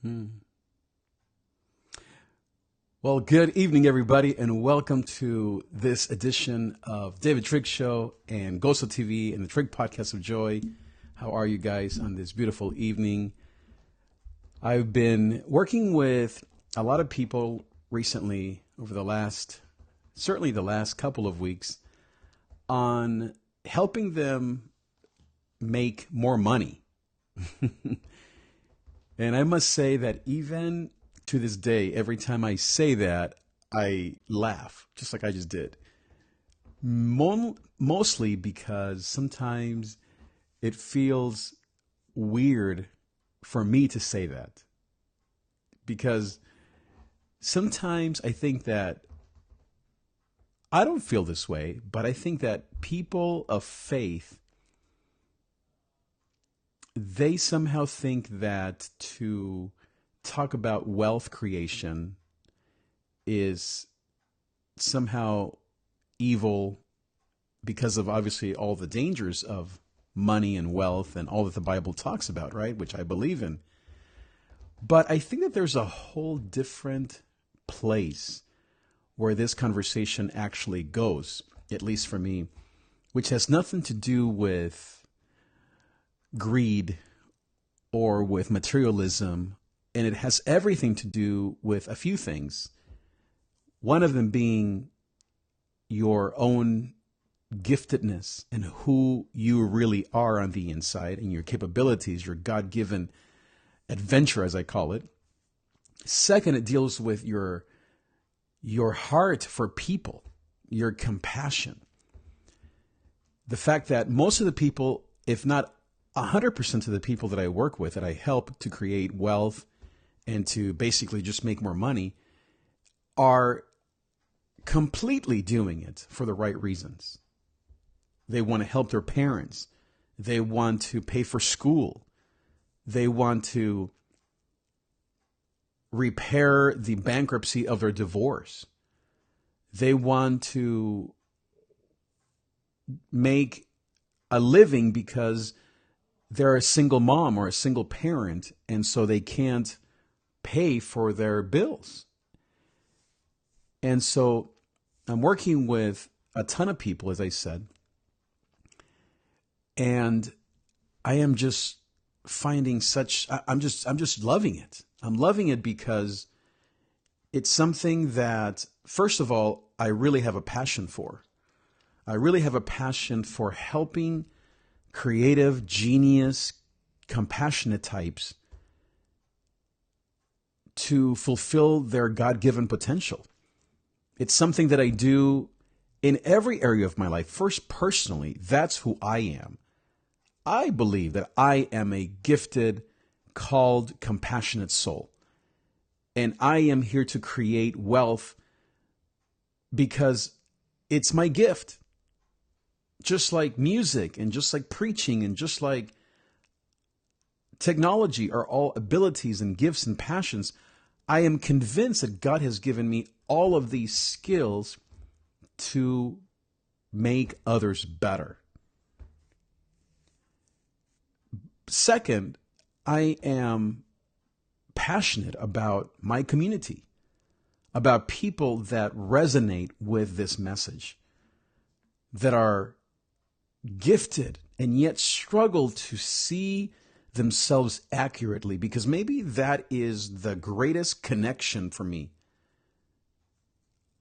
Hmm. Well, good evening, everybody, and welcome to this edition of David Trigg Show and Goso TV and the Trigg Podcast of Joy. How are you guys on this beautiful evening? I've been working with a lot of people recently over certainly the last couple of weeks, on helping them make more money. And I must say that even to this day, every time I say that, I laugh, just like I just did. Mostly because sometimes it feels weird for me to say that. Because sometimes I think that I don't feel this way, but I think that people of faith, they somehow think that to talk about wealth creation is somehow evil because of obviously all the dangers of money and wealth and all that the Bible talks about, right? Which I believe in. But I think that there's a whole different place where this conversation actually goes, at least for me, which has nothing to do with greed or with materialism. And it has everything to do with a few things. One of them being your own giftedness and who you really are on the inside and your capabilities, your God-given adventure, as I call it. Second, it deals with your heart for people, your compassion. The fact that most of the people, if not 100% of the people that I work with, that I help to create wealth and to basically just make more money, are completely doing it for the right reasons. They want to help their parents. They want to pay for school. They want to repair the bankruptcy of their divorce. They want to make a living because they're a single mom or a single parent, and so they can't pay for their bills. And so I'm working with a ton of people, as I said, and I am just finding I'm just loving it. I'm loving it because it's something that, first of all, I really have a passion for. I really have a passion for helping creative, genius, compassionate types to fulfill their God-given potential. It's something that I do in every area of my life. First, personally, that's who I am. I believe that I am a gifted, called, compassionate soul. And I am here to create wealth because it's my gift. Just like music and just like preaching and just like technology are all abilities and gifts and passions, I am convinced that God has given me all of these skills to make others better. Second, I am passionate about my community, about people that resonate with this message, that are gifted and yet struggle to see themselves accurately, because maybe that is the greatest connection for me.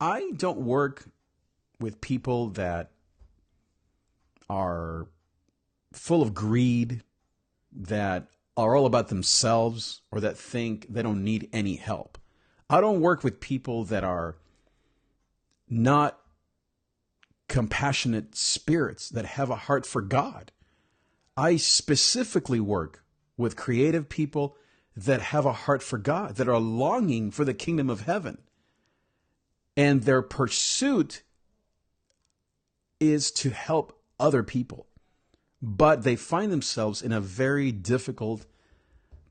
I don't work with people that are full of greed, that are all about themselves, or that think they don't need any help. I don't work with people that are not compassionate spirits, that have a heart for God. I specifically work with creative people that have a heart for God, that are longing for the kingdom of heaven. And their pursuit is to help other people. But they find themselves in a very difficult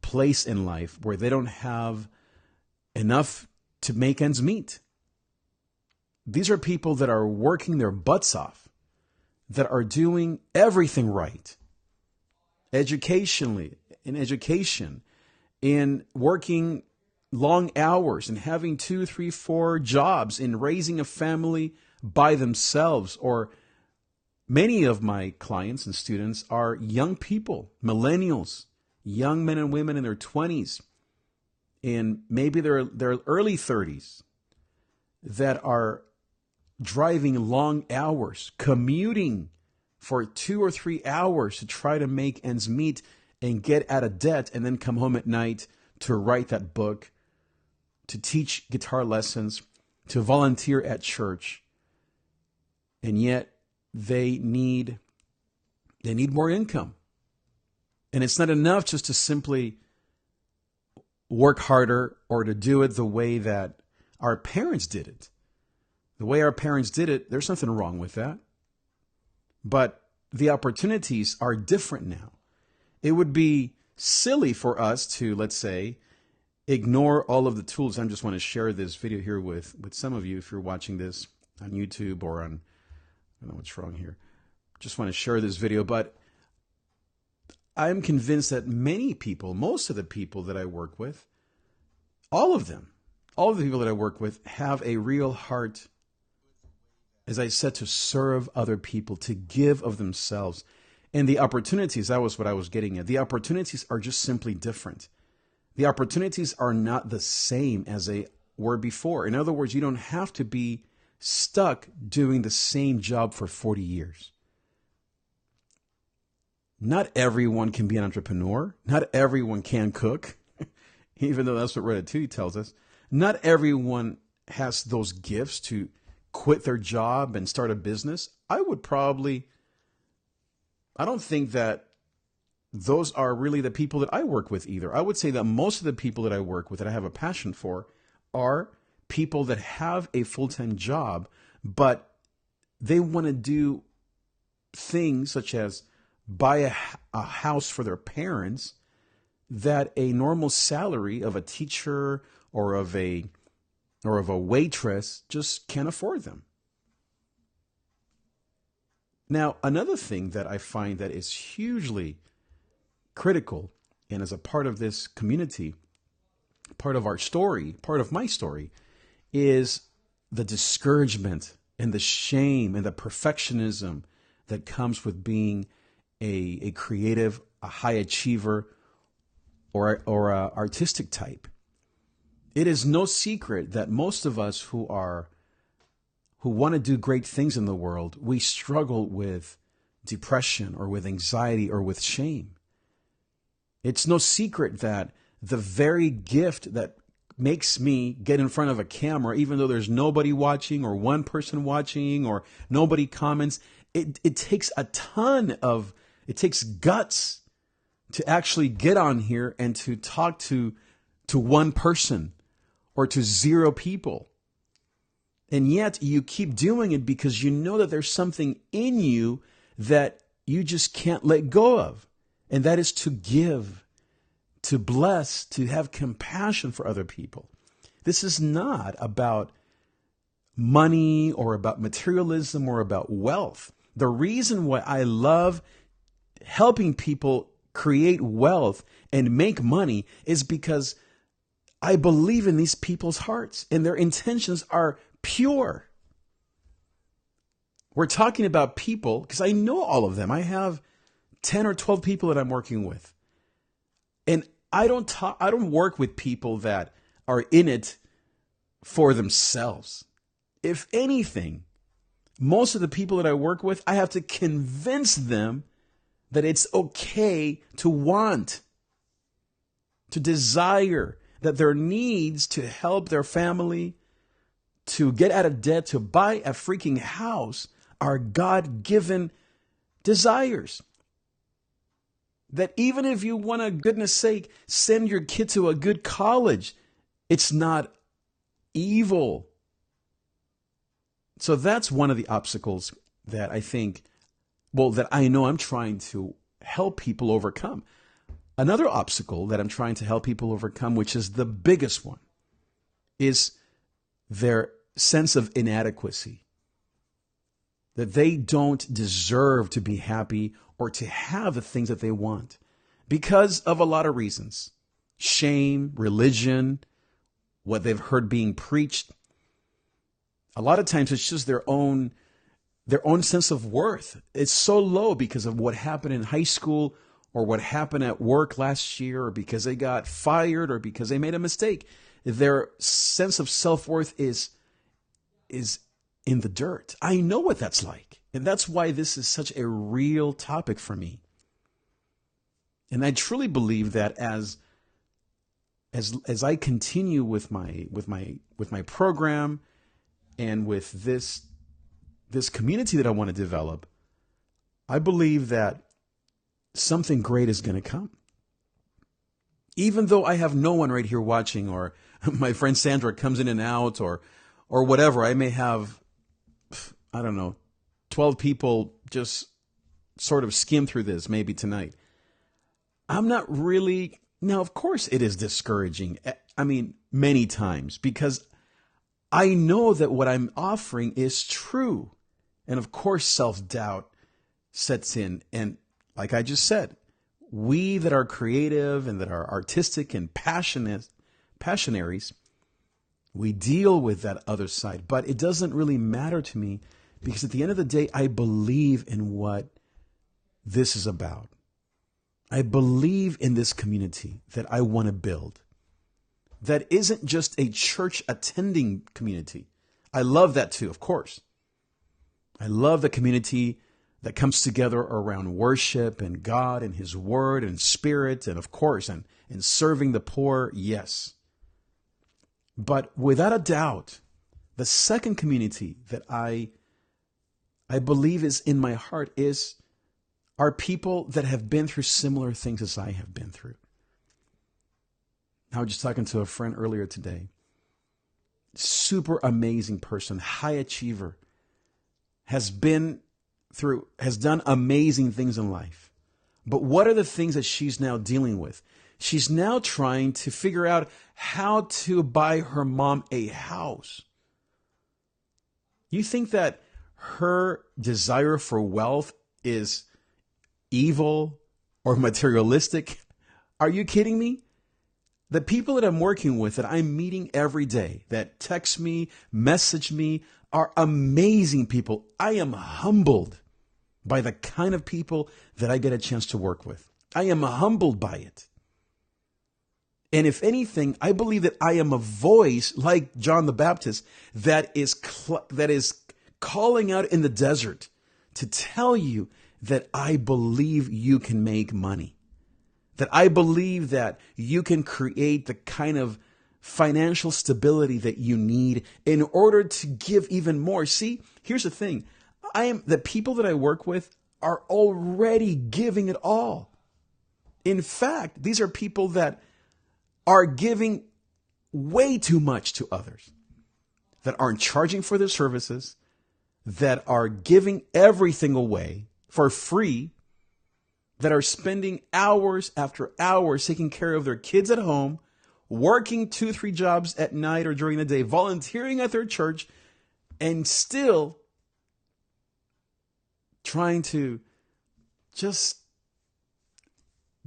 place in life where they don't have enough to make ends meet. These are people that are working their butts off, that are doing everything right, educationally, in education, in working long hours and having 2, 3, 4 jobs, in raising a family by themselves. Or many of my clients and students are young people, millennials, young men and women in their 20s, in maybe their early 30s, that are driving long hours, commuting for 2 or 3 hours to try to make ends meet and get out of debt, and then come home at night to write that book, to teach guitar lessons, to volunteer at church. And yet they need more income. And it's not enough just to simply work harder or to do it the way that our parents did it. The way our parents did it, there's nothing wrong with that. But the opportunities are different now. It would be silly for us to, let's say, ignore all of the tools. I just want to share this video here with some of you if you're watching this on YouTube or on, I don't know what's wrong here. Just want to share this video, but I'm convinced that many people, most of the people that I work with, all of the people that I work with have a real heart, as I said, to serve other people, to give of themselves. And the opportunities, that was what I was getting at. The opportunities are just simply different. The opportunities are not the same as they were before. In other words, you don't have to be stuck doing the same job for 40 years. Not everyone can be an entrepreneur. Not everyone can cook, even though that's what Ratatouille tells us. Not everyone has those gifts to quit their job and start a business. I don't think that those are really the people that I work with either. I would say that most of the people that I work with, that I have a passion for, are people that have a full-time job, but they want to do things such as buy a house for their parents that a normal salary of a teacher or of a waitress just can't afford them. Now, another thing that I find that is hugely critical, and as a part of this community, part of our story, part of my story, is the discouragement and the shame and the perfectionism that comes with being a creative, a high achiever, or a artistic type. It is no secret that most of us who want to do great things in the world, we struggle with depression or with anxiety or with shame. It's no secret that the very gift that makes me get in front of a camera, even though there's nobody watching or one person watching or nobody comments, it takes it takes guts to actually get on here and to talk to one person or to 0 people. And yet you keep doing it because you know that there's something in you that you just can't let go of. And that is to give, to bless, to have compassion for other people. This is not about money or about materialism or about wealth. The reason why I love helping people create wealth and make money is because I believe in these people's hearts and their intentions are pure. We're talking about people, because I know all of them. I have 10 or 12 people that I'm working with. And I don't work with people that are in it for themselves. If anything, most of the people that I work with, I have to convince them that it's okay to want, to desire, that their needs to help their family, to get out of debt, to buy a freaking house are God-given desires. That even if you want to, goodness sake, send your kid to a good college, it's not evil. So that's one of the obstacles that I think, that I know I'm trying to help people overcome. Another obstacle that I'm trying to help people overcome, which is the biggest one, is their sense of inadequacy. That they don't deserve to be happy or to have the things that they want because of a lot of reasons. shame, religion, what they've heard being preached. A lot of times it's just their own sense of worth. It's so low because of what happened in high school or what happened at work last year or because they got fired or because they made a mistake. Their sense of self-worth is in the dirt. I know what that's like. And that's why this is such a real topic for me. And I truly believe that as I continue with my program and with this community that I want to develop, I believe that something great is going to come. Even though I have no one right here watching, or my friend Sandra comes in and out, or whatever, I may have, I don't know, 12 people just sort of skim through this maybe tonight. I'm not really, now of course it is discouraging. I mean, many times, because I know that what I'm offering is true. And of course, self-doubt sets in. And like I just said, we that are creative and that are artistic and passionaries, we deal with that other side. But it doesn't really matter to me because at the end of the day, I believe in what this is about. I believe in this community that I want to build. That isn't just a church attending community. I love that too, of course. I love the community that comes together around worship and God and His Word and Spirit and of course, and serving the poor, yes. But without a doubt, the second community that I believe is in my heart are people that have been through similar things as I have been through. I was just talking to a friend earlier today. Super amazing person, high achiever, has done amazing things in life. But what are the things that she's now dealing with? She's now trying to figure out how to buy her mom a house. You think that her desire for wealth is evil or materialistic? Are you kidding me? The people that I'm working with, that I'm meeting every day, that text me, message me, are amazing people. I am humbled by the kind of people that I get a chance to work with. I am humbled by it. And if anything, I believe that I am a voice like John the Baptist that is calling out in the desert to tell you that I believe you can make money. That I believe that you can create the kind of financial stability that you need in order to give even more. See, here's the thing. The people that I work with are already giving it all. In fact, these are people that are giving way too much to others, that aren't charging for their services, that are giving everything away for free, that are spending hours after hours taking care of their kids at home, working 2-3 jobs at night or during the day, volunteering at their church, and still trying to just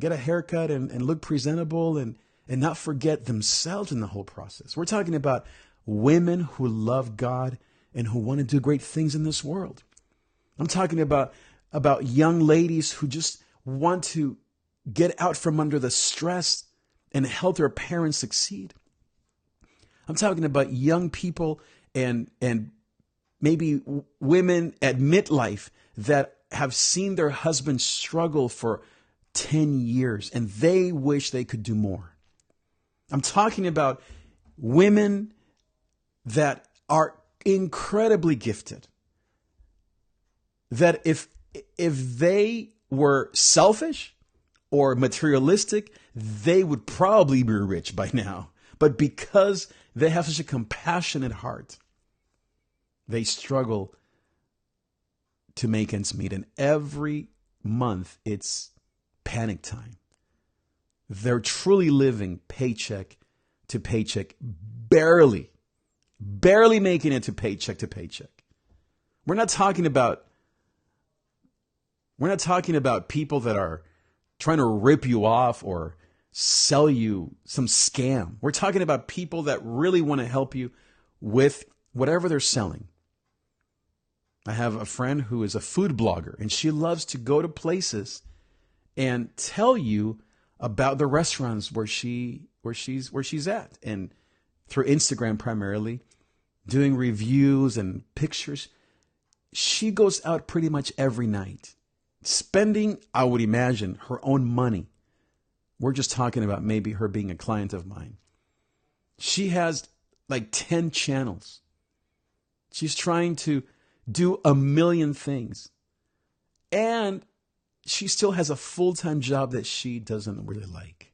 get a haircut and look presentable and not forget themselves in the whole process. We're talking about women who love God and who want to do great things in this world. I'm talking about young ladies who just want to get out from under the stress and help their parents succeed. I'm talking about young people and maybe women at midlife that have seen their husbands struggle for 10 years and they wish they could do more. I'm talking about women that are incredibly gifted, that if they were selfish or materialistic, they would probably be rich by now. But because they have such a compassionate heart, they struggle to make ends meet. And every month, it's panic time. They're truly living paycheck to paycheck, barely making it to paycheck. We're not talking about people that are trying to rip you off or sell you some scam. We're talking about people that really want to help you with whatever they're selling. I have a friend who is a food blogger, and she loves to go to places and tell you about the restaurants where she's at, and through Instagram primarily, doing reviews and pictures. She goes out pretty much every night, spending, I would imagine, her own money. We're just talking about maybe her being a client of mine. She has like 10 channels. She's trying to do a million things. And she still has a full-time job that she doesn't really like.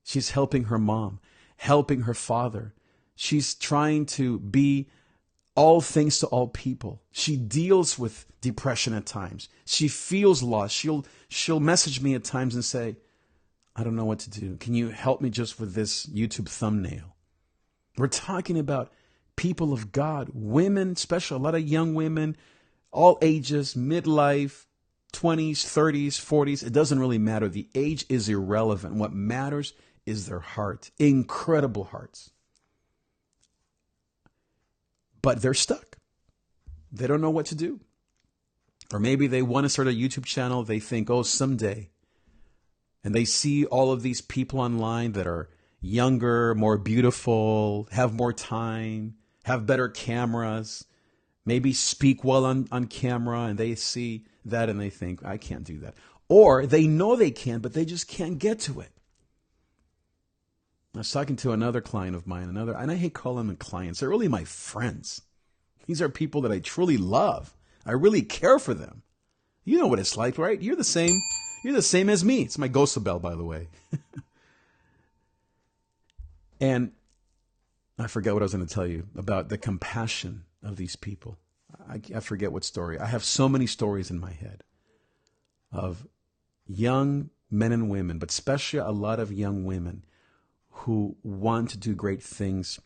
She's helping her mom, helping her father. She's trying to be all things to all people. She deals with depression at times. She feels lost. She'll message me at times and say, I don't know what to do. Can you help me just with this YouTube thumbnail? We're talking about people of God, women, especially a lot of young women, all ages, midlife, 20s, 30s, 40s. It doesn't really matter. The age is irrelevant. What matters is their heart. Incredible hearts. But they're stuck. They don't know what to do. Or maybe they want to start a YouTube channel. They think, oh, someday. And they see all of these people online that are younger, more beautiful, have more time, have better cameras, maybe speak well on camera, and they see that and they think, I can't do that. Or they know they can, but they just can't get to it. I was talking to another client of mine, and I hate calling them clients. They're really my friends. These are people that I truly love. I really care for them. You know what it's like, right? You're the same. You're the same as me. It's my Gosa bell, by the way. And I forget what I was going to tell you about the compassion of these people. I forget what story. I have so many stories in my head of young men and women, but especially a lot of young women who want to do great things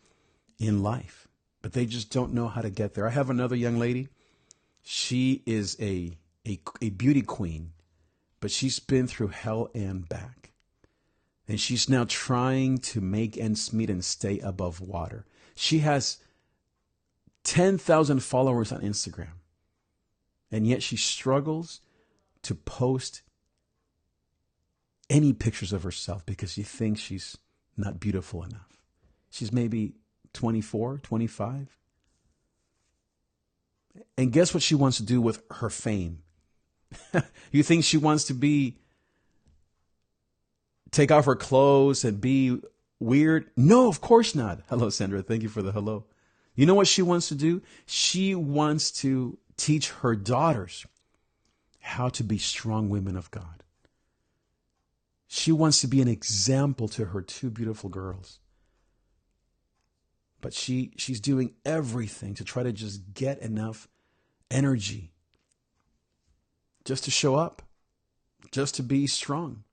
in life, but they just don't know how to get there. I have another young lady. She is a beauty queen, but she's been through hell and back. And she's now trying to make ends meet and stay above water. She has 10,000 followers on Instagram, and yet she struggles to post any pictures of herself because she thinks she's not beautiful enough. She's maybe 24, 25. And guess what she wants to do with her fame? You think she wants to take off her clothes and be weird? No, of course not. Hello, Sandra. Thank you for the hello. You know what she wants to do? She wants to teach her daughters how to be strong women of God. She wants to be an example to her two beautiful girls. But she's doing everything to try to just get enough energy just to show up, just to be strong.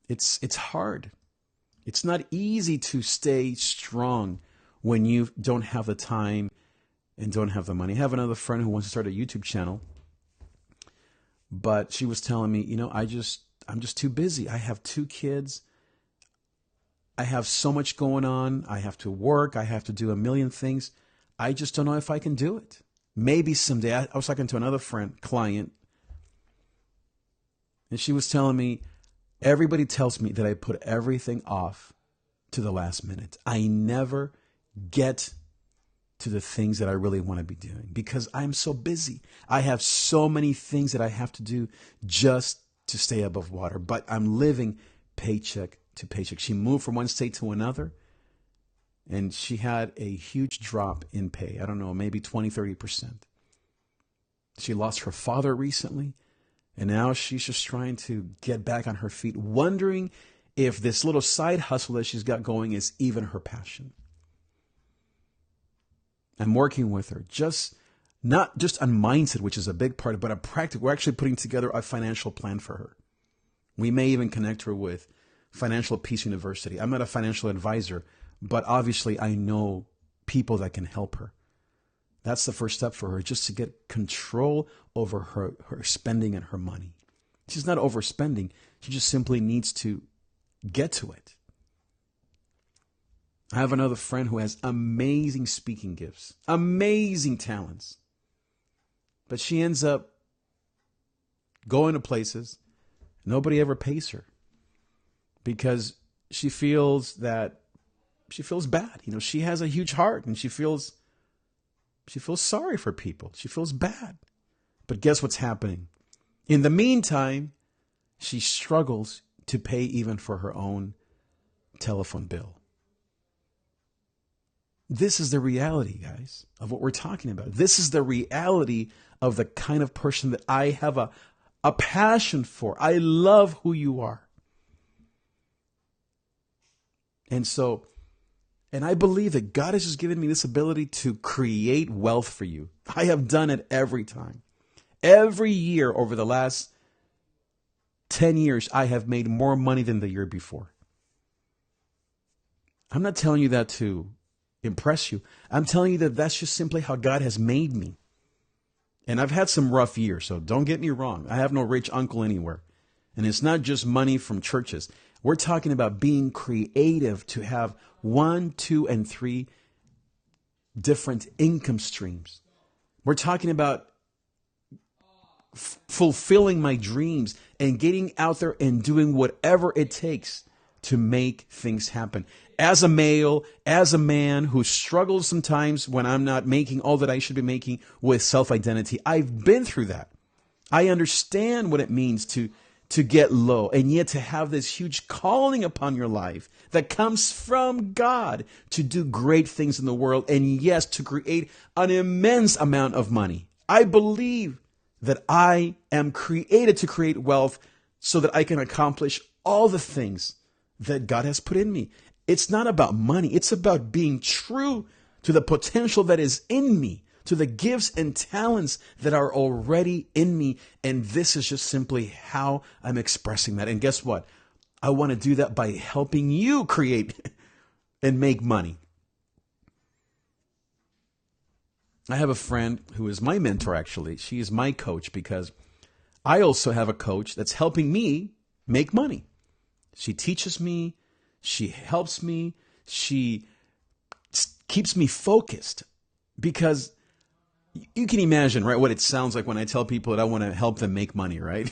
It's hard. It's not easy to stay strong when you don't have the time and don't have the money. I have another friend who wants to start a YouTube channel, but she was telling me, I'm just too busy. I have 2 kids. I have so much going on. I have to work. I have to do a million things. I just don't know if I can do it. Maybe someday. I was talking to another client, and she was telling me, everybody tells me that I put everything off to the last minute. I never get to the things that I really want to be doing because I'm so busy. I have so many things that I have to do just to stay above water, but I'm living paycheck to paycheck. She moved from one state to another, and she had a huge drop in pay. I don't know, maybe 20, 30%. She lost her father recently, and now she's just trying to get back on her feet, wondering if this little side hustle that she's got going is even her passion. I'm working with her, not just on mindset, which is a big part, but a practical. We're actually putting together a financial plan for her. We may even connect her with Financial Peace University. I'm not a financial advisor, but obviously I know people that can help her. That's the first step for her, just to get control over her spending and her money. She's not overspending. She just simply needs to get to it. I have another friend who has amazing speaking gifts, amazing talents. But she ends up going to places nobody ever pays her because she feels bad. She has a huge heart and she feels sorry for people. She feels bad. But guess what's happening? In the meantime, she struggles to pay even for her own telephone bill. This is the reality, guys, of what we're talking about. This is the reality of the kind of person that I have a passion for. I love who you are. And I believe that God has just given me this ability to create wealth for you. I have done it every time. Every year over the last 10 years, I have made more money than the year before. I'm not telling you that to impress you. I'm telling you that that's just simply how God has made me. And I've had some rough years, so don't get me wrong. I have no rich uncle anywhere. And it's not just money from churches. We're talking about being creative to have 1, 2, and 3 different income streams. We're talking about fulfilling my dreams and getting out there and doing whatever it takes to make things happen. As a male, as a man who struggles sometimes when I'm not making all that I should be making with self-identity, I've been through that. I understand what it means to get low and yet to have this huge calling upon your life that comes from God to do great things in the world and yes, to create an immense amount of money. I believe that I am created to create wealth so that I can accomplish all the things that God has put in me. It's not about money. It's about being true to the potential that is in me, to the gifts and talents that are already in me. And this is just simply how I'm expressing that. And guess what? I want to do that by helping you create and make money. I have a friend who is my mentor, actually. She is my coach because I also have a coach that's helping me make money. She teaches me. She helps me. She keeps me focused because you can imagine, right, what it sounds like when I tell people that I want to help them make money, right?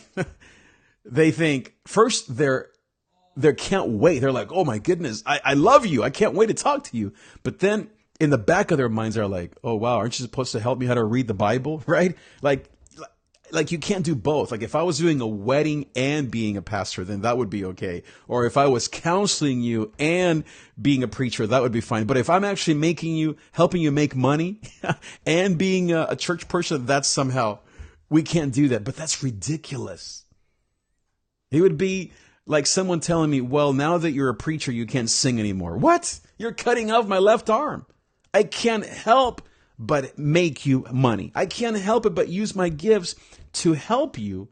They think first they can't wait. They're like, oh my goodness, I love you. I can't wait to talk to you. But then in the back of their minds are like, oh wow, aren't you supposed to help me how to read the Bible, right? Like you can't do both. Like if I was doing a wedding and being a pastor, then that would be okay. Or if I was counseling you and being a preacher, that would be fine. But if I'm actually helping you make money and being a church person, that's somehow, we can't do that. But that's ridiculous. It would be like someone telling me, well, now that you're a preacher, you can't sing anymore. What? You're cutting off my left arm. I can't help but make you money. I can't help it but use my gifts to help you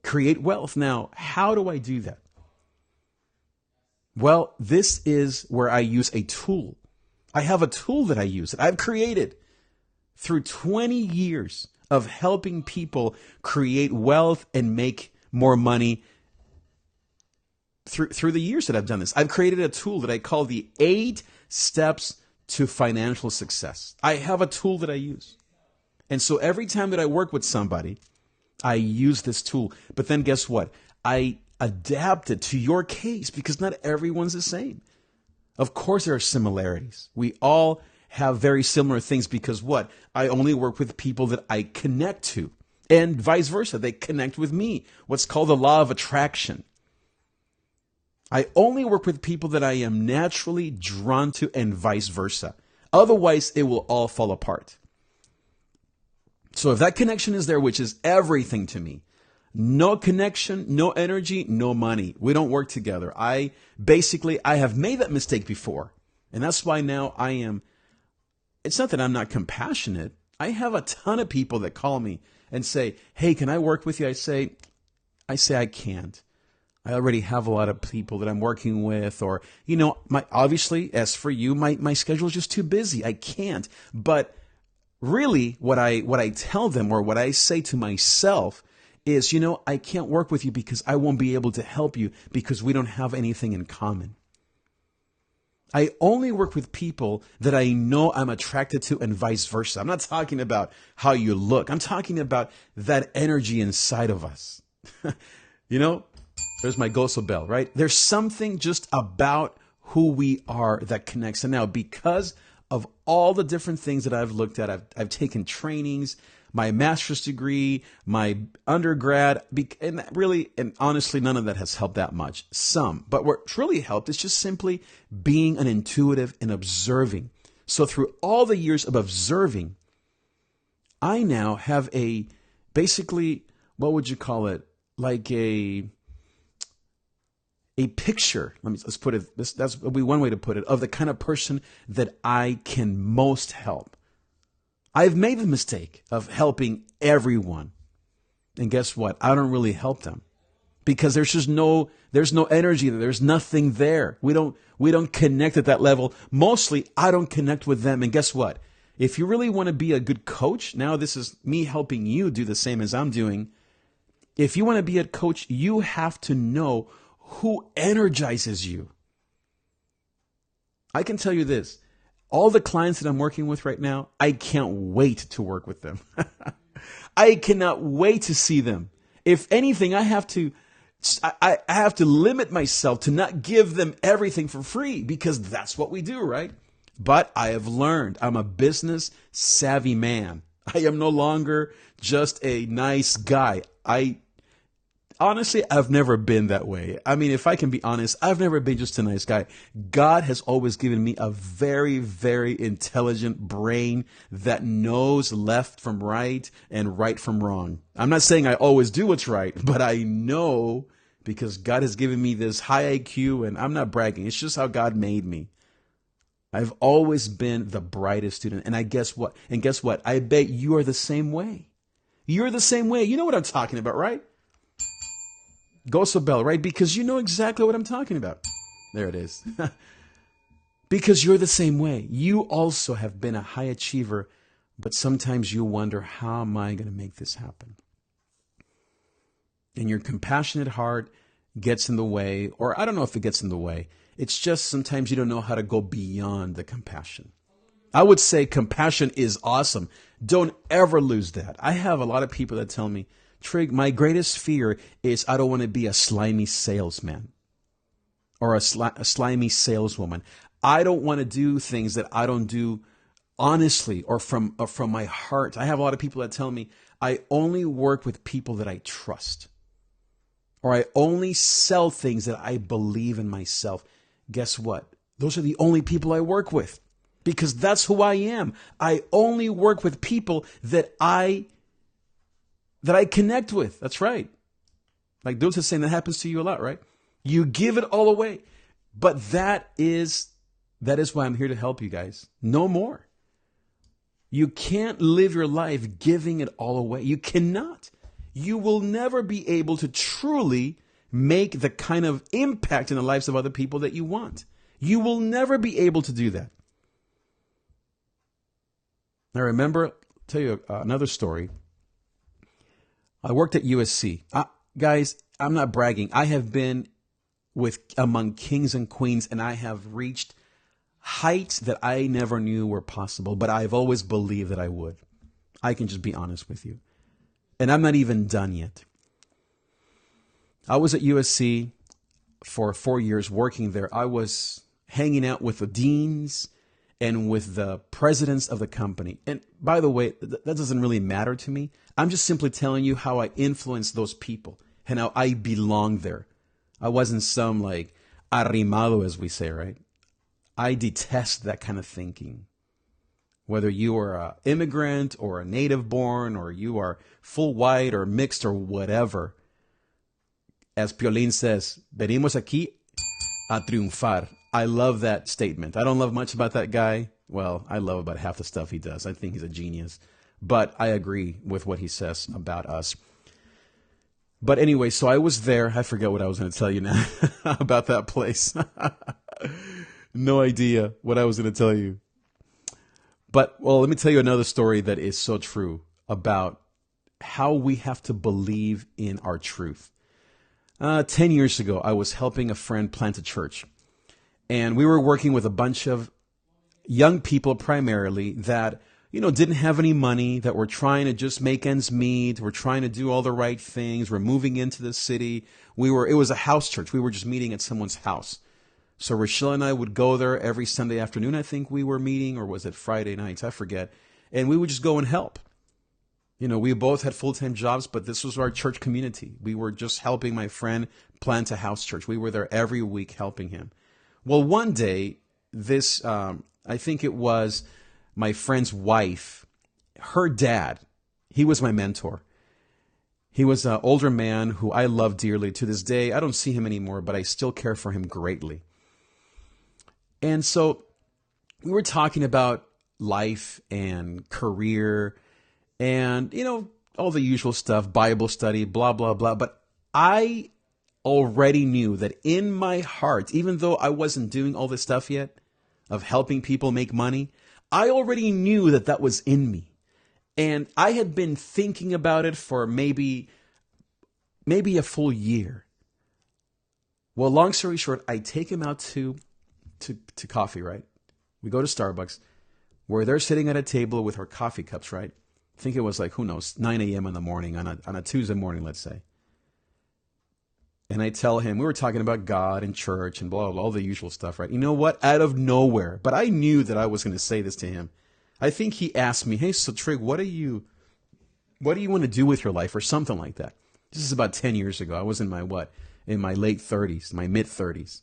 create wealth. Now, how do I do that? Well, this is where I use a tool. I have a tool that I use that I've created through 20 years of helping people create wealth and make more money through the years that I've done this. I've created a tool that I call the 8 Steps to Financial Success. I have a tool that I use. And so every time that I work with somebody, I use this tool. But then guess what? I adapt it to your case because not everyone's the same. Of course, there are similarities. We all have very similar things because what? I only work with people that I connect to. And vice versa, they connect with me. What's called the law of attraction. I only work with people that I am naturally drawn to and vice versa. Otherwise, it will all fall apart. So if that connection is there, which is everything to me, no connection, no energy, no money. We don't work together. I have made that mistake before. And that's why now it's not that I'm not compassionate. I have a ton of people that call me and say, hey, can I work with you? I say I can't. I already have a lot of people that I'm working with, or, obviously, as for you, my schedule is just too busy. I can't. But really, what I tell them or what I say to myself is, I can't work with you because I won't be able to help you because we don't have anything in common. I only work with people that I know I'm attracted to and vice versa. I'm not talking about how you look. I'm talking about that energy inside of us. There's my Goso bell, right? There's something just about who we are that connects. And now, because of all the different things that I've looked at, I've taken trainings, my master's degree, my undergrad, and honestly, none of that has helped that much. Some, but what's really helped is just simply being an intuitive and observing. So through all the years of observing, I now have basically, what would you call it? Like a picture. Let's put it. That's would be one way to put it, of the kind of person that I can most help. I've made the mistake of helping everyone, and guess what? I don't really help them because there's no energy there. There's nothing there. We don't connect at that level. Mostly, I don't connect with them. And guess what? If you really want to be a good coach, now this is me helping you do the same as I'm doing. If you want to be a coach, you have to know who energizes you. I can tell you this. All the clients that I'm working with right now, I can't wait to work with them. I cannot wait to see them. If anything, I have to limit myself to not give them everything for free because that's what we do, right? But I have learned I'm a business savvy man. I am no longer just a nice guy. Honestly, I've never been that way. I mean, if I can be honest, I've never been just a nice guy. God has always given me a very, very intelligent brain that knows left from right and right from wrong. I'm not saying I always do what's right, but I know because God has given me this high IQ, and I'm not bragging. It's just how God made me. I've always been the brightest student. And guess what? I bet you are the same way. You're the same way. You know what I'm talking about, right? Goso bell, right? Because you know exactly what I'm talking about. There it is. Because you're the same way. You also have been a high achiever, but sometimes you wonder, how am I going to make this happen? And your compassionate heart gets in the way, or I don't know if it gets in the way. It's just sometimes you don't know how to go beyond the compassion. I would say compassion is awesome. Don't ever lose that. I have a lot of people that tell me, Trig, my greatest fear is I don't want to be a slimy salesman or a slimy saleswoman. I don't want to do things that I don't do honestly or from my heart. I have a lot of people that tell me I only work with people that I trust, or I only sell things that I believe in myself. Guess what? Those are the only people I work with because that's who I am. I only work with people that I connect with. That's right. Like Dulce is saying, that happens to you a lot, right? You give it all away. But that is why I'm here to help you guys. No more. You can't live your life giving it all away. You cannot. You will never be able to truly make the kind of impact in the lives of other people that you want. You will never be able to do that. Now remember, I'll tell you another story. I worked at USC. Guys, I'm not bragging. I have been among kings and queens, and I have reached heights that I never knew were possible, but I've always believed that I would. I can just be honest with you. And I'm not even done yet. I was at USC for 4 years working there. I was hanging out with the deans and with the presidents of the company. And by the way, that doesn't really matter to me. I'm just simply telling you how I influenced those people and how I belong there. I wasn't some like arrimado, as we say, right? I detest that kind of thinking. Whether you are an immigrant or a native born or you are full white or mixed or whatever, as Piolín says, venimos aquí a triunfar. I love that statement. I don't love much about that guy. Well, I love about half the stuff he does. I think he's a genius. But I agree with what he says about us. But anyway, so I was there. I forget what I was going to tell you now about that place. No idea what I was going to tell you. But, well, let me tell you another story that is so true about how we have to believe in our truth. 10 years ago, I was helping a friend plant a church. And we were working with a bunch of young people primarily that, didn't have any money, that were trying to just make ends meet. We're trying to do all the right things. We're moving into the city. It was a house church. We were just meeting at someone's house. So Rochelle and I would go there every Sunday afternoon. I think we were meeting, or was it Friday nights? I forget. And we would just go and help. We both had full-time jobs, but this was our church community. We were just helping my friend plant a house church. We were there every week helping him. Well, one day, I think it was my friend's wife, her dad, he was my mentor. He was an older man who I love dearly. To this day, I don't see him anymore, but I still care for him greatly. And so we were talking about life and career and, all the usual stuff, Bible study, blah, blah, blah. But I already knew that in my heart, even though I wasn't doing all this stuff yet of helping people make money, I already knew that that was in me. And I had been thinking about it for maybe a full year. Well, long story short, I take him out to coffee, right? We go to Starbucks, where they're sitting at a table with our coffee cups, right? I think it was 9 a.m. in the morning on a Tuesday morning, let's say. And I tell him, we were talking about God and church and blah, blah, blah, all the usual stuff, right? You know what? Out of nowhere, but I knew that I was going to say this to him. I think he asked me, hey, so Trig, what do you want to do with your life, or something like that? This is about 10 years ago. I was in my late 30s, my mid 30s.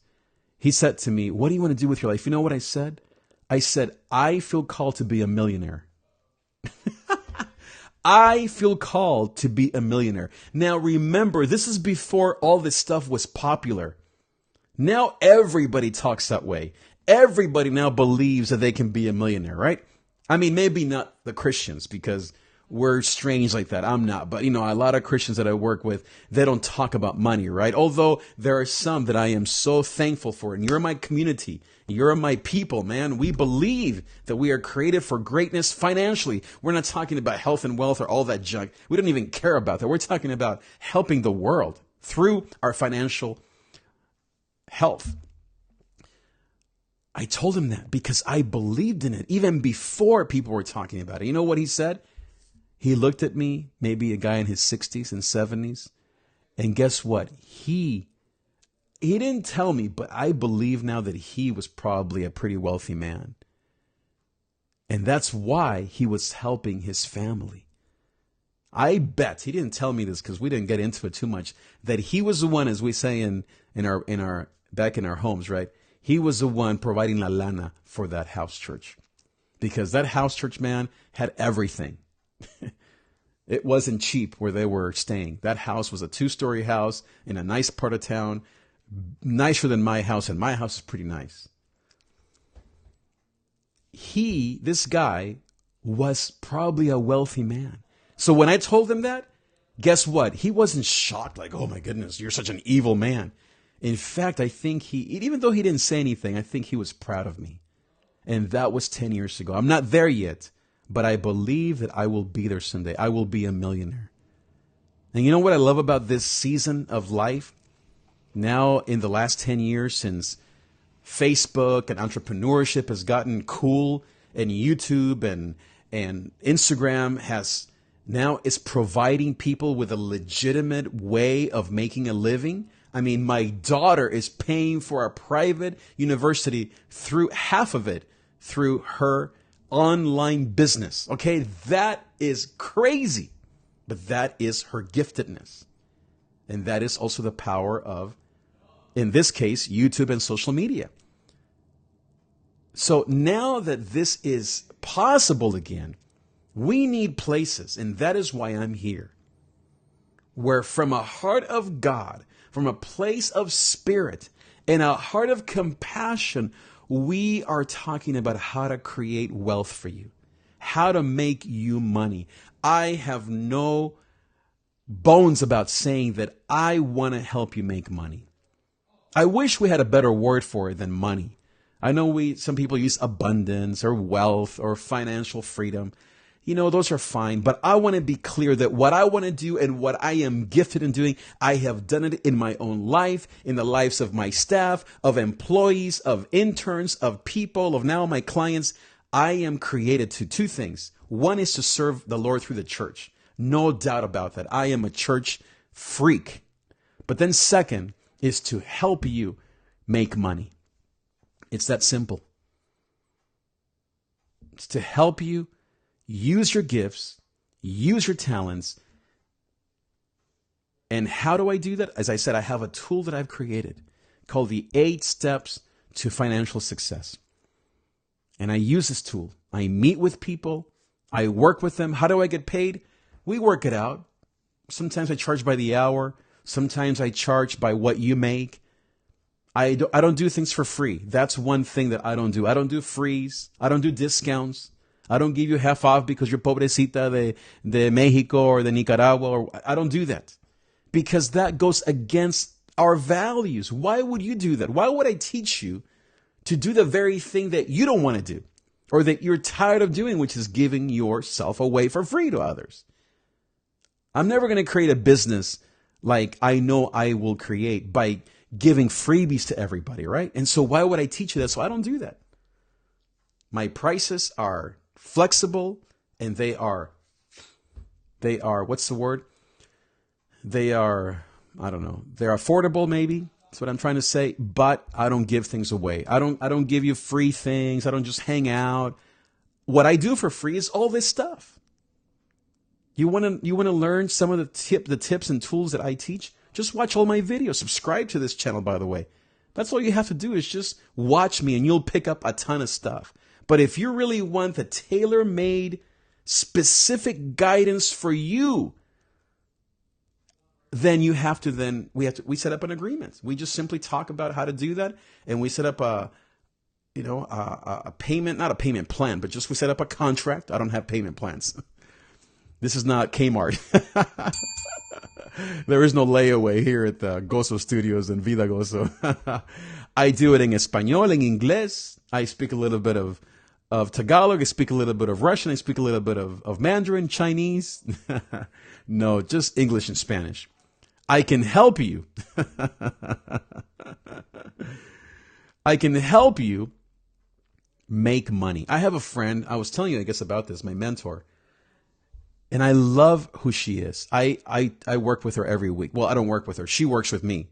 He said to me, what do you want to do with your life? You know what I said? I said, I feel called to be a millionaire. I feel called to be a millionaire. Now remember, this is before all this stuff was popular. Now everybody talks that way. Everybody now believes that they can be a millionaire, right? I mean, maybe not the Christians, because we're strange like that. I'm not. But, a lot of Christians that I work with, they don't talk about money, right? Although there are some that I am so thankful for. And you're my community. You're my people, man. We believe that we are created for greatness financially. We're not talking about health and wealth or all that junk. We don't even care about that. We're talking about helping the world through our financial health. I told him that because I believed in it even before people were talking about it. You know what he said? He looked at me, maybe a guy in his 60s and 70s, and guess what? He didn't tell me, but I believe now that he was probably a pretty wealthy man. And that's why he was helping his family. I bet, he didn't tell me this because we didn't get into it too much, that he was the one, as we say back in our homes, right? He was the one providing la lana for that house church. Because that house church, man, had everything. It wasn't cheap where they were staying. That house was a 2-story house in a nice part of town, nicer than my house, and my house is pretty nice. This guy, was probably a wealthy man. So when I told him that, guess what? He wasn't shocked like, oh my goodness, you're such an evil man. In fact, I think even though he didn't say anything, I think he was proud of me. And that was 10 years ago. I'm not there yet. But I believe that I will be there someday. I will be a millionaire. And you know what I love about this season of life? Now, in the last 10 years, since Facebook and entrepreneurship has gotten cool, and YouTube and Instagram is providing people with a legitimate way of making a living. I mean, my daughter is paying for a private university through half of it through her online business. Okay, that is crazy, but that is her giftedness. And that is also the power of, in this case, YouTube and social media. So now that this is possible again, we need places, and that is why I'm here, where from a heart of God, from a place of spirit, and a heart of compassion, we are talking about how to create wealth for you, how to make you money. I have no bones about saying that I want to help you make money. I wish we had a better word for it than money. I know some people use abundance or wealth or financial freedom. those are fine. But I want to be clear that what I want to do and what I am gifted in doing, I have done it in my own life, in the lives of my staff, of employees, of interns, of people, of now my clients. I am created to two things. One is to serve the Lord through the church. No doubt about that. I am a church freak. But then second is to help you make money. It's that simple. It's to help you use your gifts, use your talents. And how do I do that? As I said, I have a tool that I've created called the 8 Steps to Financial Success. And I use this tool. I meet with people. I work with them. How do I get paid? We work it out. Sometimes I charge by the hour. Sometimes I charge by what you make. I don't do things for free. That's one thing that I don't do. I don't do frees. I don't do discounts. I don't give you half off because you're pobrecita de Mexico or de Nicaragua. Or I don't do that because that goes against our values. Why would you do that? Why would I teach you to do the very thing that you don't want to do or that you're tired of doing, which is giving yourself away for free to others? I'm never going to create a business like I know I will create by giving freebies to everybody, right? And so why would I teach you that? So I don't do that. My prices are flexible and they are, what's the word? They are, I don't know. They're affordable maybe. That's what I'm trying to say. But I don't give things away. I don't give you free things. I don't just hang out. What I do for free is all this stuff. You want to learn some of the tips and tools that I teach? Just watch all my videos. Subscribe to this channel, by the way. That's all you have to do is just watch me and you'll pick up a ton of stuff. But if you really want the tailor-made, specific guidance for you, then we set up an agreement. We just simply talk about how to do that, and we set up a payment, not a payment plan, but just we set up a contract. I don't have payment plans. This is not Kmart. There is no layaway here at the Gozo Studios in Vida Gozo. I do it in Espanol, in Inglés. I speak a little bit of Tagalog. I speak a little bit of Russian. I speak a little bit of Mandarin, Chinese. No, just English and Spanish. I can help you. I can help you make money. I have a friend. I was telling you, I guess, about this, my mentor. And I love who she is. I work with her every week. Well, I don't work with her. She works with me.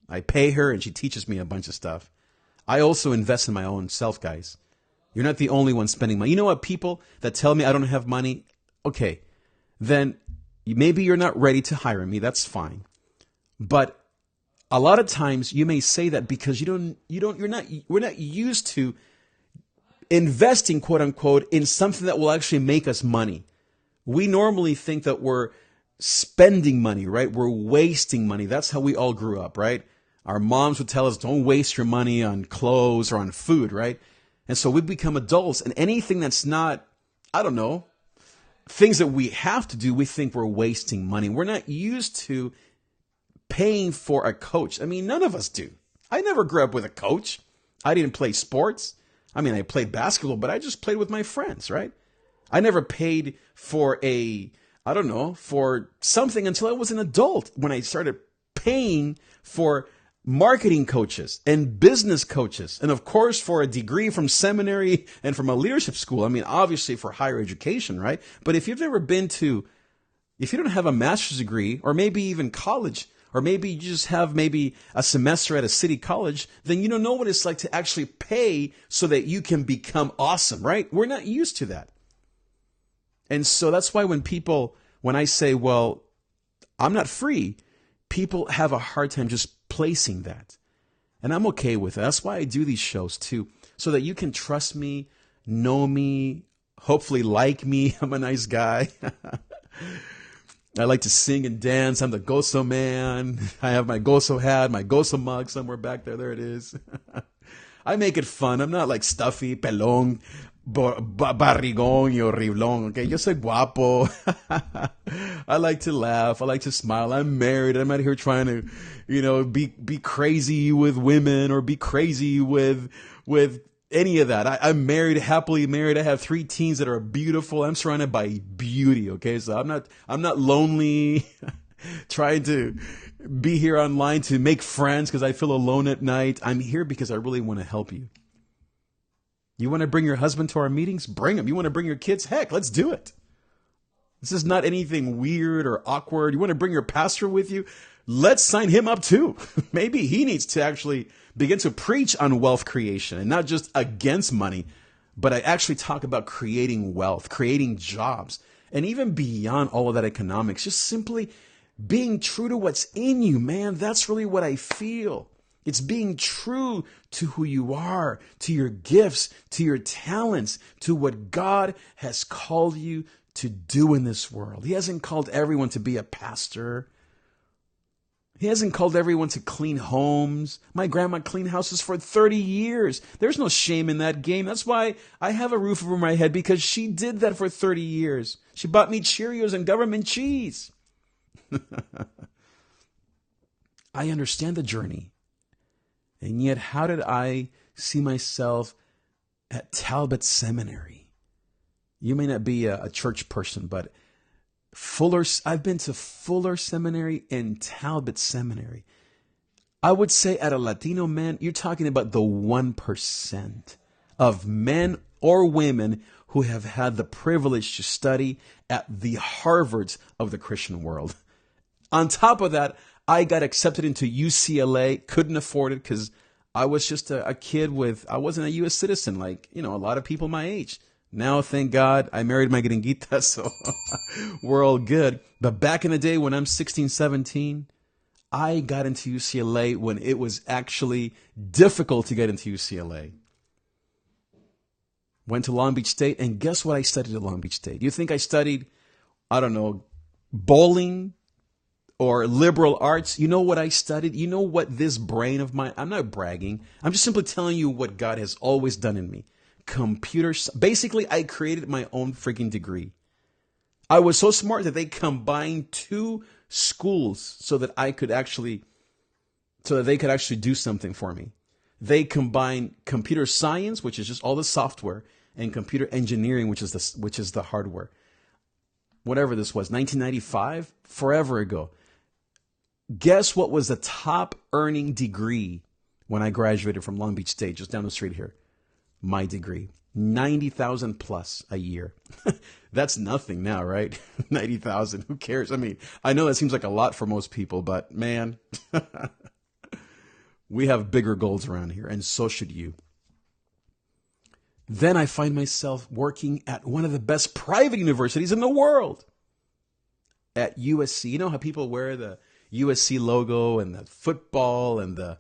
I pay her and she teaches me a bunch of stuff. I also invest in my own self, guys. You're not the only one spending money. You know what? People that tell me I don't have money, okay, then maybe you're not ready to hire me. That's fine. But a lot of times you may say that because we're not used to investing, quote unquote, in something that will actually make us money. We normally think that we're spending money, right? We're wasting money. That's how we all grew up, right? Our moms would tell us, don't waste your money on clothes or on food, right? And so we become adults, and anything that's not, I don't know, things that we have to do, we think we're wasting money. We're not used to paying for a coach. I mean, none of us do. I never grew up with a coach. I didn't play sports. I mean, I played basketball, but I just played with my friends, right? I never paid for for something until I was an adult when I started paying for marketing coaches and business coaches. And of course, for a degree from seminary and from a leadership school. I mean, obviously for higher education, right? But if you don't have a master's degree or maybe even college, or maybe you just have maybe a semester at a city college, then you don't know what it's like to actually pay so that you can become awesome, right? We're not used to that. And so that's why when I say, well, I'm not free, people have a hard time just placing that. And I'm okay with it. That's why I do these shows too, so that you can trust me, know me, hopefully like me. I'm a nice guy. I like to sing and dance. I'm the Gozo man. I have my Gozo hat, my Gozo mug somewhere back there. There it is. I make it fun. I'm not like stuffy, pelón, barrigón, y horriblón. Okay, yo soy guapo. I like to laugh. I like to smile. I'm married. I'm not here trying to, be crazy with women or be crazy with any of that. I'm married, happily married. I have 3 teens that are beautiful. I'm surrounded by beauty. Okay. So I'm not lonely trying to be here online to make friends because I feel alone at night. I'm here because I really want to help you. You want to bring your husband to our meetings? Bring him. You want to bring your kids? Heck, let's do it. This is not anything weird or awkward. You want to bring your pastor with you? Let's sign him up too. Maybe he needs to actually begin to preach on wealth creation and not just against money, but I actually talk about creating wealth, creating jobs, and even beyond all of that economics, just simply being true to what's in you, man. That's really what I feel. It's being true to who you are, to your gifts, to your talents, to what God has called you to do in this world. He hasn't called everyone to be a pastor. He hasn't called everyone to clean homes. My grandma cleaned houses for 30 years. There's no shame in that game. That's why I have a roof over my head, because she did that for 30 years. She bought me Cheerios and government cheese. I understand the journey. And yet, how did I see myself at Talbot Seminary? You may not be a church person, but I've been to Fuller Seminary and Talbot Seminary. I would say at a Latino man, you're talking about the 1% of men or women who have had the privilege to study at the Harvards of the Christian world. On top of that, I got accepted into UCLA, couldn't afford it because I was just a kid I wasn't a U.S. citizen like, a lot of people my age. Now, thank God, I married my gringuita, so we're all good. But back in the day when I'm 16, 17, I got into UCLA when it was actually difficult to get into UCLA. Went to Long Beach State, and guess what I studied at Long Beach State? You think I studied, I don't know, bowling or liberal arts? You know what I studied? You know what this brain of mine, I'm not bragging. I'm just simply telling you what God has always done in me. Basically, I created my own freaking degree. I was so smart that they combined 2 schools so that they could actually do something for me. They combined computer science, which is just all the software, and computer engineering, which is the hardware. Whatever this was, 1995, forever ago. Guess what was the top earning degree when I graduated from Long Beach State, just down the street here? My degree, 90,000 plus a year. That's nothing now, right? 90,000. Who cares? I mean, I know that seems like a lot for most people, but man, we have bigger goals around here, and so should you. Then I find myself working at one of the best private universities in the world, at USC. You know how people wear the USC logo and the football and the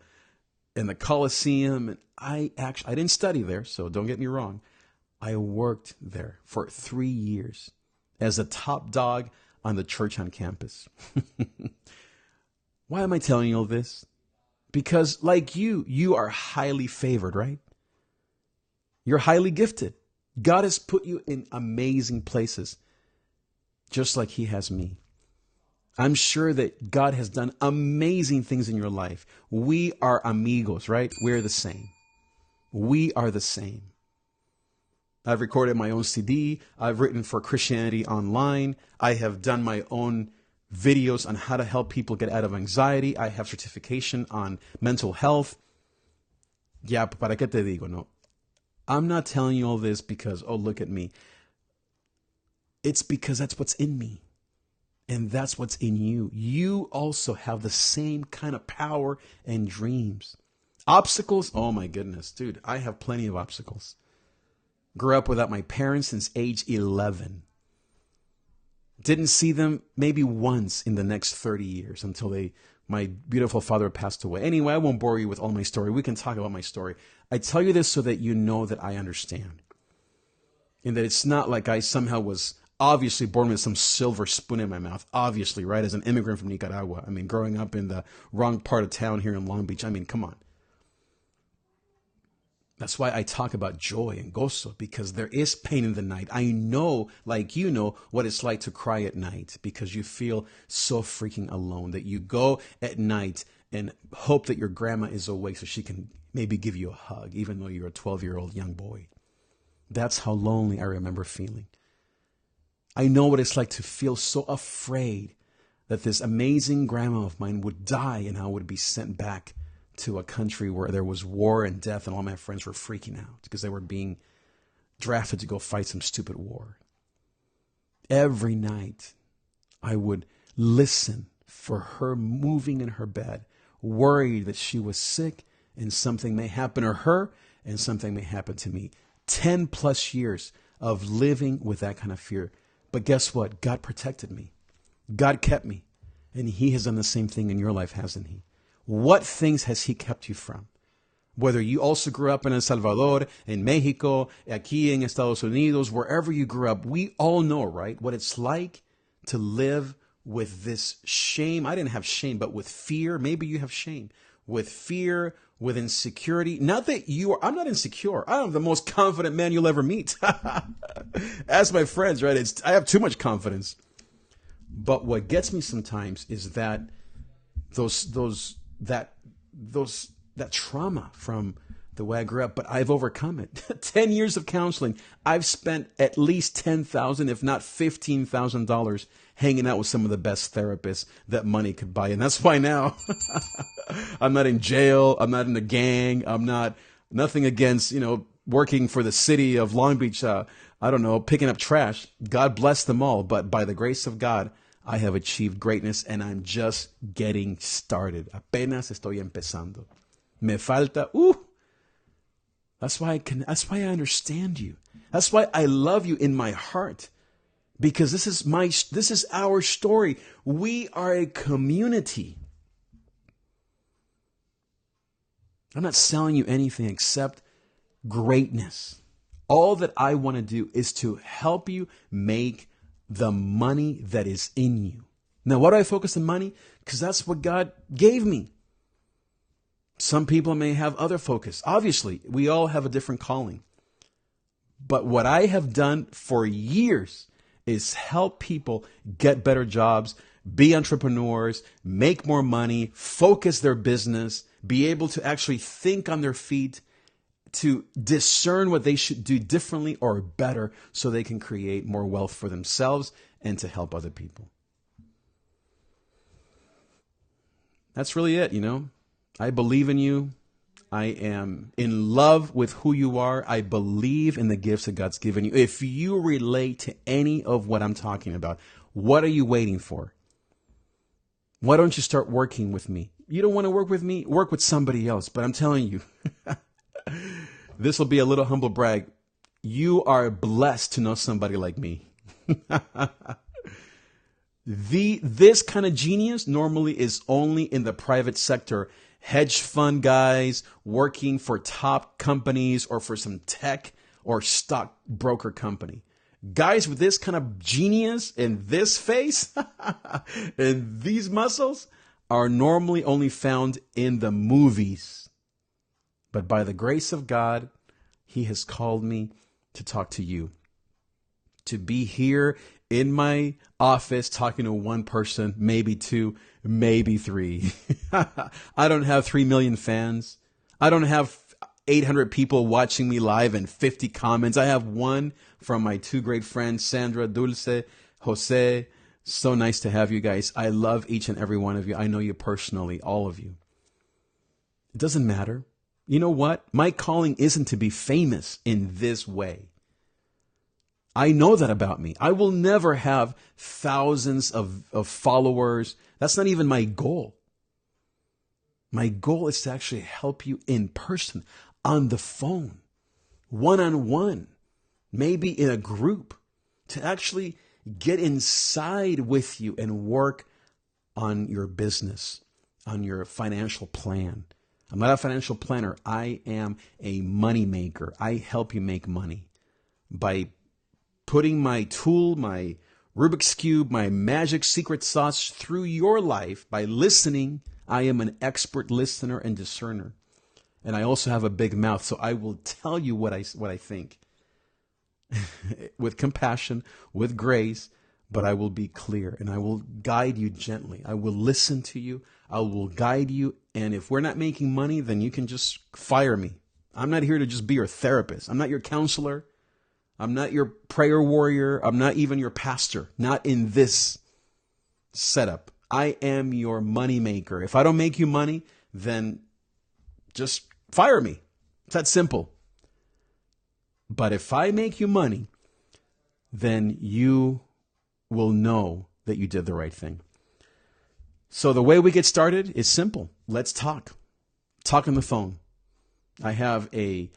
Coliseum? And I didn't study there, so don't get me wrong. I worked there for 3 years as a top dog on the church on campus. Why am I telling you all this? Because like you are highly favored, right? You're highly gifted. God has put you in amazing places, just like He has me. I'm sure that God has done amazing things in your life. We are amigos, right? We're the same. We are the same. I've recorded my own CD. I've written for Christianity Online. I have done my own videos on how to help people get out of anxiety. I have certification on mental health. Yeah, para qué te digo, no? I'm not telling you all this because, oh, look at me. It's because that's what's in me. And that's what's in you. You also have the same kind of power and dreams. Obstacles? Oh my goodness, dude, I have plenty of obstacles. Grew up without my parents since age 11. Didn't see them maybe once in the next 30 years until my beautiful father passed away. Anyway, I won't bore you with all my story. We can talk about my story. I tell you this so that you know that I understand. And that it's not like I somehow was obviously born with some silver spoon in my mouth. Obviously, right? As an immigrant from Nicaragua. I mean, growing up in the wrong part of town here in Long Beach. I mean, come on. That's why I talk about joy and gozo, because there is pain in the night. I know, like you know, what it's like to cry at night because you feel so freaking alone that you go at night and hope that your grandma is awake so she can maybe give you a hug, even though you're a 12-year-old young boy. That's how lonely I remember feeling. I know what it's like to feel so afraid that this amazing grandma of mine would die and I would be sent back to a country where there was war and death, and all my friends were freaking out because they were being drafted to go fight some stupid war. Every night I would listen for her moving in her bed, worried that she was sick and something may happen to her and something may happen to me. 10 plus years of living with that kind of fear. But guess what? God protected me. God kept me. And he has done the same thing in your life, hasn't he? What things has he kept you from? Whether you also grew up in El Salvador, in Mexico, aquí en Estados Unidos, wherever you grew up, we all know, right, what it's like to live with this shame. I didn't have shame, but with fear. Maybe you have shame. With fear, with insecurity. Not that I'm not insecure. I'm the most confident man you'll ever meet. Ask my friends, right? I have too much confidence. But what gets me sometimes is that that trauma from the way I grew up, but I've overcome it. 10 years of counseling. I've spent at least $10,000, if not $15,000 hanging out with some of the best therapists that money could buy. And that's why now I'm not in jail. I'm not in a gang. I'm not, nothing against, working for the city of Long Beach. Picking up trash. God bless them all. But by the grace of God, I have achieved greatness and I'm just getting started. Apenas estoy empezando. Me falta, That's why I understand you. That's why I love you in my heart. Because this is our story. We are a community. I'm not selling you anything except greatness. All that I want to do is to help you make the money that is in you. Now, why do I focus on money? Because that's what God gave me. Some people may have other focus. Obviously, we all have a different calling. But what I have done for years is help people get better jobs, be entrepreneurs, make more money, focus their business, be able to actually think on their feet, to discern what they should do differently or better so they can create more wealth for themselves and to help other people. That's really it, I believe in you. I am in love with who you are. I believe in the gifts that God's given you. If you relate to any of what I'm talking about, what are you waiting for? Why don't you start working with me? You don't want to work with me? Work with somebody else. But I'm telling you, this will be a little humble brag. You are blessed to know somebody like me. This kind of genius normally is only in the private sector. Hedge fund guys working for top companies or for some tech or stock broker company. Guys with this kind of genius and this face and these muscles are normally only found in the movies. But by the grace of God, he has called me to talk to you, to be here in my office talking to one person, maybe two, maybe three. I don't have 3 million fans. I don't have 800 people watching me live and 50 comments. I have one from my two great friends, Sandra, Dulce, Jose. So nice to have you guys. I love each and every one of you. I know you personally, all of you. It doesn't matter. You know what? My calling isn't to be famous in this way. I know that about me. I will never have thousands of followers. That's not even my goal. My goal is to actually help you in person, on the phone, one-on-one, maybe in a group, to actually get inside with you and work on your business, on your financial plan. I'm not a financial planner. I am a money maker. I help you make money by putting my tool, my Rubik's Cube, my magic secret sauce through your life by listening. I am an expert listener and discerner. And I also have a big mouth, so I will tell you what I think with compassion, with grace, but I will be clear and I will guide you gently. I will listen to you. I will guide you. And if we're not making money, then you can just fire me. I'm not here to just be your therapist. I'm not your counselor. I'm not your prayer warrior. I'm not even your pastor. Not in this setup. I am your money maker. If I don't make you money, then just fire me. It's that simple. But if I make you money, then you will know that you did the right thing. So the way we get started is simple. Let's talk. Talk on the phone. I have a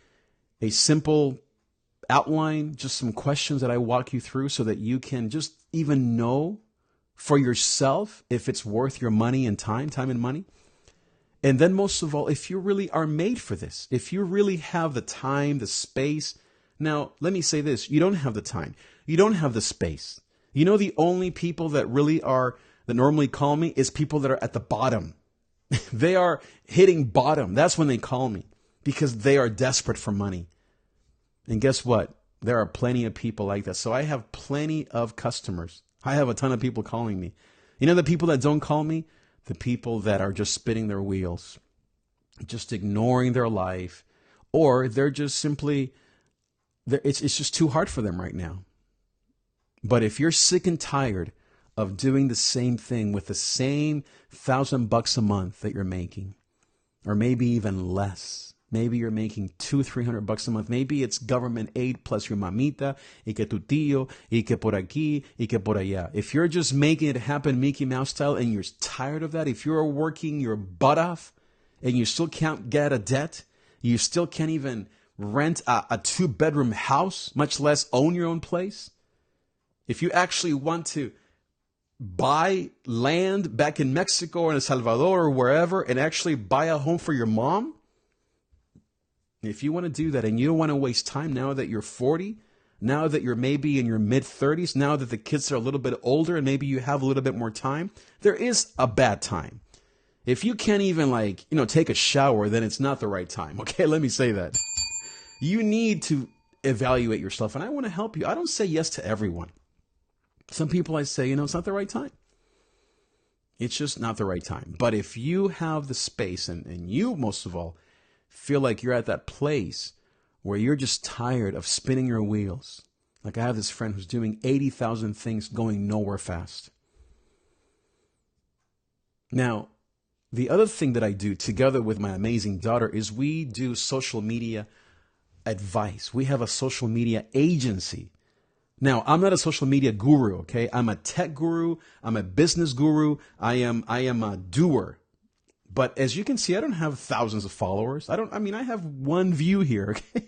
simple outline, just some questions that I walk you through so that you can just even know for yourself if it's worth your money and time and money. And then most of all, if you really are made for this, if you really have the time, the space. Now, let me say this. You don't have the time. You don't have the space. You know, the only people that normally call me is people that are at the bottom. They are hitting bottom. That's when they call me because they are desperate for money. And guess what? There are plenty of people like that. So I have plenty of customers. I have a ton of people calling me. You know the people that don't call me? The people that are just spinning their wheels, just ignoring their life, or they're just simply, it's just too hard for them right now. But if you're sick and tired of doing the same thing with the same $1,000 a month that you're making, or maybe even less, maybe you're making $200-300 a month. Maybe it's government aid plus your mamita, y que tu tío, y que por aquí, y que por allá. If you're just making it happen Mickey Mouse style and you're tired of that, if you're working your butt off and you still can't get a debt, you still can't even rent a 2-bedroom house, much less own your own place. If you actually want to buy land back in Mexico or in El Salvador or wherever and actually buy a home for your mom, if you want to do that and you don't want to waste time now that you're 40, now that you're maybe in your mid-30s, now that the kids are a little bit older and maybe you have a little bit more time, there is a bad time. If you can't even take a shower, then it's not the right time. Okay, let me say that. You need to evaluate yourself, and I want to help you. I don't say yes to everyone. Some people I say, it's not the right time. It's just not the right time. But if you have the space and you, most of all, feel like you're at that place where you're just tired of spinning your wheels. Like I have this friend who's doing 80,000 things going nowhere fast. Now, the other thing that I do together with my amazing daughter is we do social media advice. We have a social media agency. Now, I'm not a social media guru, okay? I'm a tech guru. I'm a business guru. I am a doer. But as you can see, I don't have thousands of followers. I have one view here, okay?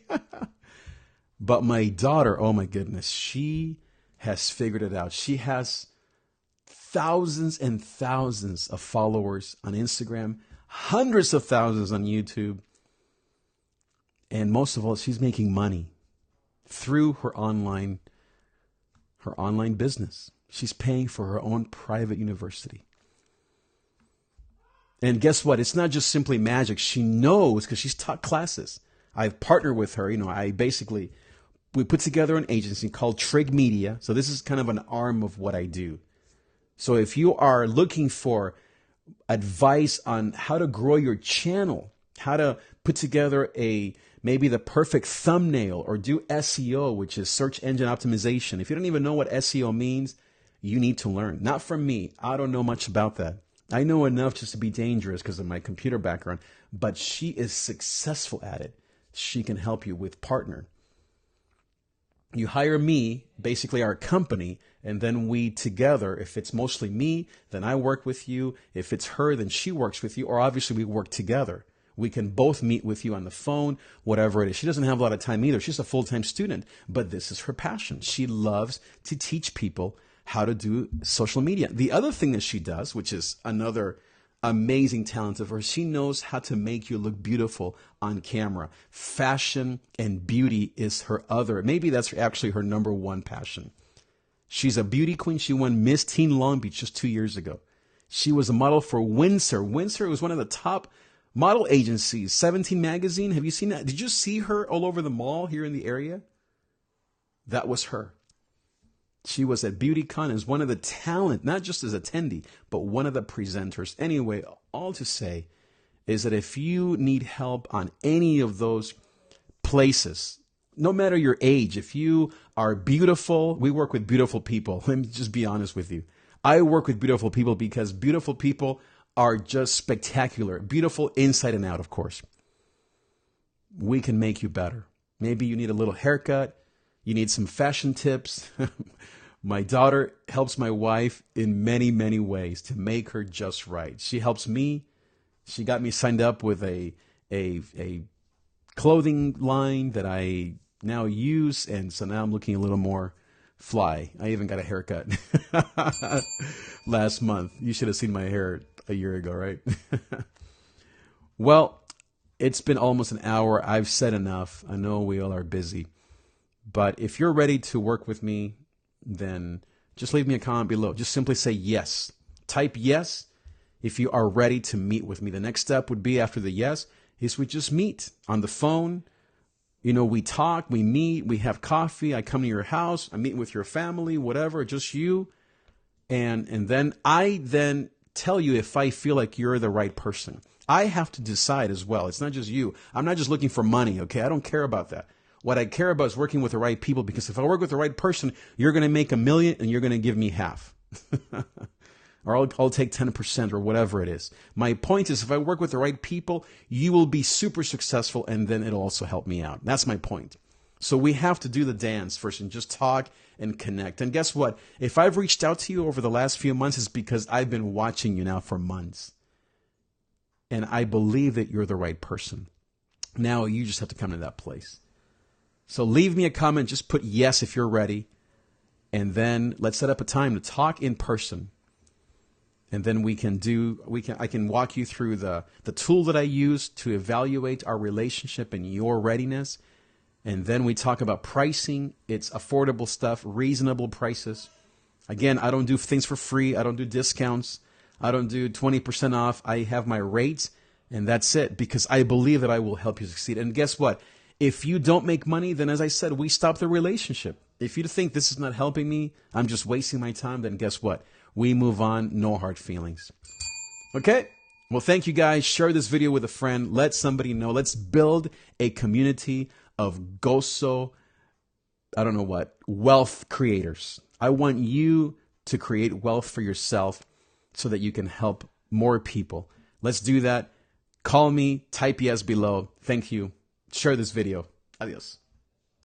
But my daughter, oh my goodness, she has figured it out. She has thousands and thousands of followers on Instagram, hundreds of thousands on YouTube. And most of all, she's making money through her online business. She's paying for her own private university. And guess what? It's not just simply magic. She knows because she's taught classes. I've partnered with her. We put together an agency called Trig Media. So this is kind of an arm of what I do. So if you are looking for advice on how to grow your channel, how to put together maybe the perfect thumbnail or do SEO, which is search engine optimization. If you don't even know what SEO means, you need to learn. Not from me. I don't know much about that. I know enough just to be dangerous because of my computer background, but she is successful at it. She can help you with partner. You hire me, basically our company, and then we together, if it's mostly me, then I work with you. If it's her, then she works with you, or obviously we work together. We can both meet with you on the phone, whatever it is. She doesn't have a lot of time either. She's a full-time student, but this is her passion. She loves to teach people how to do social media. The other thing that she does, which is another amazing talent of hers, she knows how to make you look beautiful on camera. Fashion and beauty is her other. Maybe that's actually her number one passion. She's a beauty queen. She won Miss Teen Long Beach just 2 years ago. She was a model for Windsor. Windsor was one of the top model agencies. 17 Magazine. Have you seen that? Did you see her all over the mall here in the area? That was her. She was at BeautyCon as one of the talent, not just as attendee, but one of the presenters. Anyway, all to say is that if you need help on any of those places, no matter your age, if you are beautiful, we work with beautiful people. Let me just be honest with you. I work with beautiful people because beautiful people are just spectacular. Beautiful inside and out, of course. We can make you better. Maybe you need a little haircut. You need some fashion tips. My daughter helps my wife in many, many ways to make her just right. She helps me. She got me signed up with a clothing line that I now use, and so now I'm looking a little more fly. I even got a haircut last month. You should have seen my hair a year ago, right? Well, it's been almost an hour. I've said enough. I know we all are busy. But if you're ready to work with me, then just leave me a comment below. Just simply say yes. Type yes if you are ready to meet with me. The next step would be, after the yes, is we just meet on the phone. You know, we talk, we meet, we have coffee. I come to your house. I meet with your family, whatever, just you. And then I tell you if I feel like you're the right person. I have to decide as well. It's not just you. I'm not just looking for money, okay? I don't care about that. What I care about is working with the right people, because if I work with the right person, you're going to make $1 million and you're going to give me half. Or I'll take 10% or whatever it is. My point is, if I work with the right people, you will be super successful, and then it'll also help me out. That's my point. So we have to do the dance first and just talk and connect. And guess what? If I've reached out to you over the last few months, it's because I've been watching you now for months. And I believe that you're the right person. Now you just have to come to that place. So leave me a comment. Just put yes if you're ready. And then let's set up a time to talk in person. And then I can walk you through the tool that I use to evaluate our relationship and your readiness. And then we talk about pricing. It's affordable stuff, reasonable prices. Again, I don't do things for free. I don't do discounts. I don't do 20% off. I have my rates, and that's it, because I believe that I will help you succeed. And guess what? If you don't make money, then as I said, we stop the relationship. If you think this is not helping me, I'm just wasting my time, then guess what? We move on. No hard feelings. Okay? Well, thank you guys. Share this video with a friend. Let somebody know. Let's build a community of gozo, wealth creators. I want you to create wealth for yourself so that you can help more people. Let's do that. Call me. Type yes below. Thank you. Share this video. Adios.